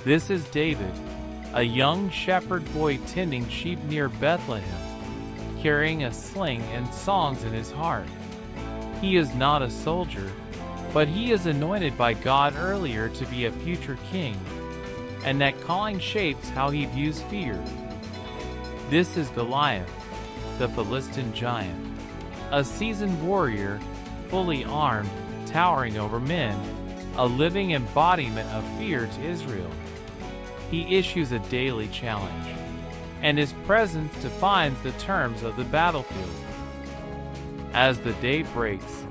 This is David, a young shepherd boy tending sheep near Bethlehem, carrying a sling and songs in his heart. He is not a soldier, but he is anointed by God earlier to be a future king, and that calling shapes how he views fear. This is Goliath, the Philistine giant, a seasoned warrior, fully armed, towering over men, a living embodiment of fear to Israel. He issues a daily challenge, and his presence defines the terms of the battlefield. As the day breaks,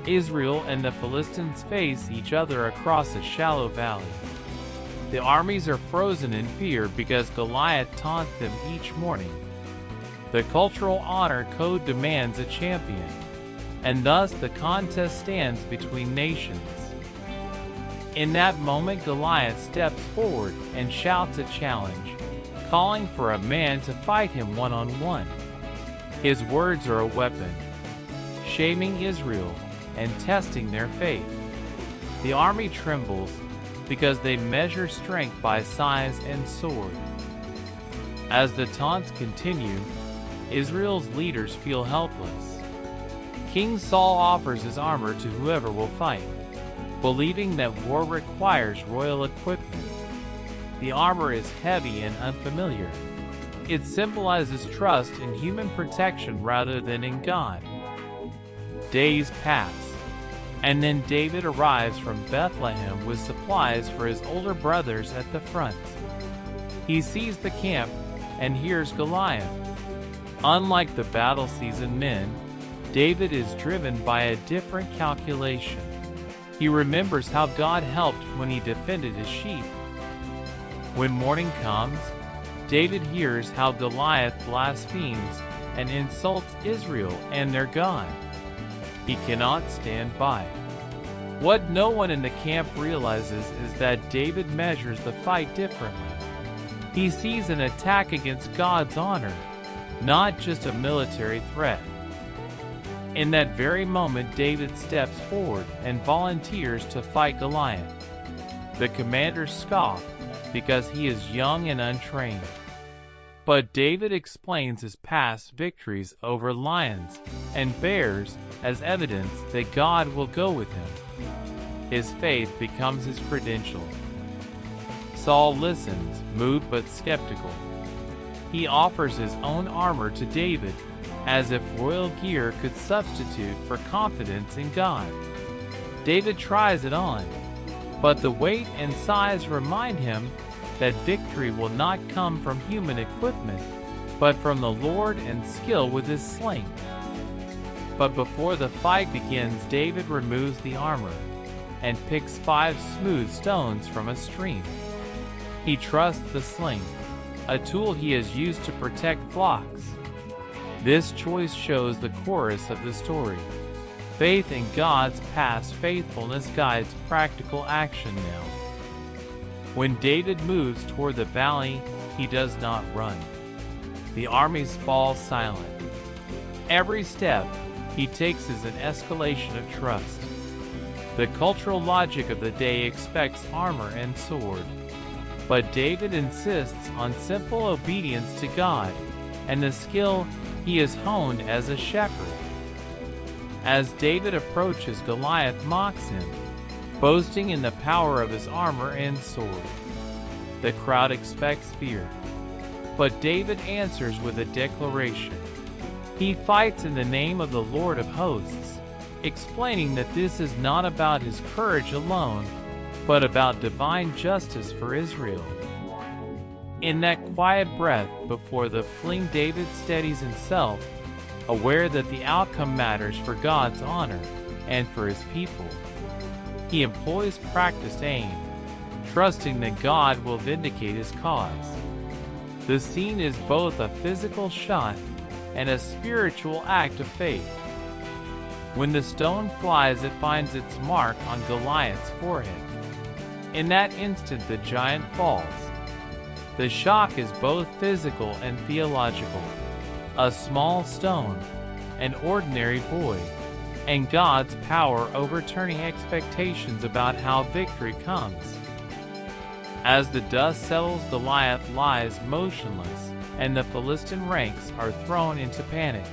Israel and the Philistines face each other across a shallow valley. The armies are frozen in fear because Goliath taunts them each morning. The cultural honor code demands a champion, and thus the contest stands between nations. In that moment, Goliath steps forward and shouts a challenge, calling for a man to fight him one-on-one. His words are a weapon, shaming Israel and testing their faith. The army trembles because they measure strength by size and sword. As the taunts continue, Israel's leaders feel helpless. King Saul offers his armor to whoever will fight, believing that war requires royal equipment. The armor is heavy and unfamiliar. It symbolizes trust in human protection rather than in God. Days pass, and then David arrives from Bethlehem with supplies for his older brothers at the front. He sees the camp and hears Goliath. Unlike the battle-seasoned men, David is driven by a different calculation. He remembers how God helped when he defended his sheep. When morning comes, David hears how Goliath blasphemes and insults Israel and their God. He cannot stand by. What no one in the camp realizes is that David measures the fight differently. He sees an attack against God's honor, not just a military threat. In that very moment, David steps forward and volunteers to fight Goliath. The commanders scoff because he is young and untrained. But David explains his past victories over lions and bears as evidence that God will go with him. His faith becomes his credential. Saul listens, moved but skeptical. He offers his own armor to David, as if royal gear could substitute for confidence in God. David tries it on, but the weight and size remind him that victory will not come from human equipment, but from the Lord and skill with his sling. But before the fight begins, David removes the armor and picks 5 smooth stones from a stream. He trusts the sling, a tool he has used to protect flocks. This choice shows the chorus of the story. Faith in God's past faithfulness guides practical action now. When David moves toward the valley, he does not run. The armies fall silent. Every step he takes is an escalation of trust. The cultural logic of the day expects armor and sword, but David insists on simple obedience to God and the skill he has honed as a shepherd. As David approaches, Goliath mocks him, boasting in the power of his armor and sword. The crowd expects fear, but David answers with a declaration. He fights in the name of the Lord of hosts, explaining that this is not about his courage alone, but about divine justice for Israel. In that quiet breath before the fling, David steadies himself, aware that the outcome matters for God's honor and for his people. He employs practiced aim, trusting that God will vindicate his cause. The scene is both a physical shot and a spiritual act of faith. When the stone flies, it finds its mark on Goliath's forehead. In that instant, the giant falls. The shock is both physical and theological. A small stone, an ordinary boy, and God's power overturning expectations about how victory comes. As the dust settles, Goliath lies motionless, and the Philistine ranks are thrown into panic.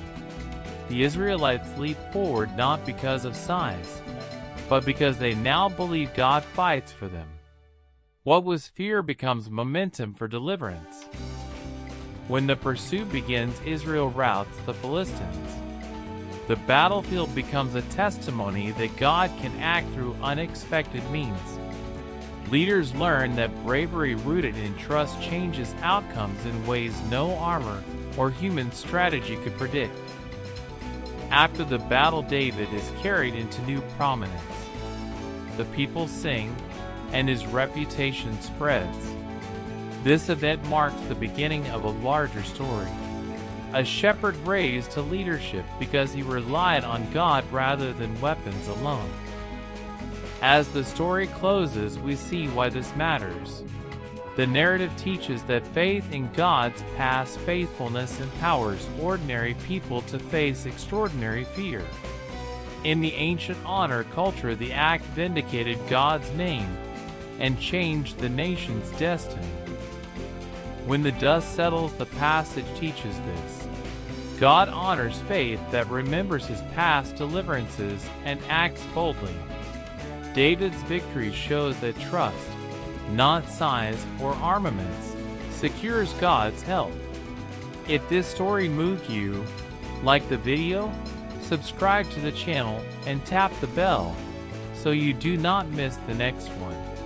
The Israelites leap forward not because of size, but because they now believe God fights for them. What was fear becomes momentum for deliverance. When the pursuit begins, Israel routs the Philistines. The battlefield becomes a testimony that God can act through unexpected means. Leaders learn that bravery rooted in trust changes outcomes in ways no armor or human strategy could predict. After the battle, David is carried into new prominence. The people sing, and his reputation spreads. This event marks the beginning of a larger story. A shepherd raised to leadership because he relied on God rather than weapons alone. As the story closes, we see why this matters. The narrative teaches that faith in God's past faithfulness empowers ordinary people to face extraordinary fear. In the ancient honor culture, the act vindicated God's name and changed the nation's destiny. When the dust settles, the passage teaches this. God honors faith that remembers his past deliverances and acts boldly. David's victory shows that trust, not size or armaments, secures God's help. If this story moved you, like the video, subscribe to the channel, and tap the bell so you do not miss the next one.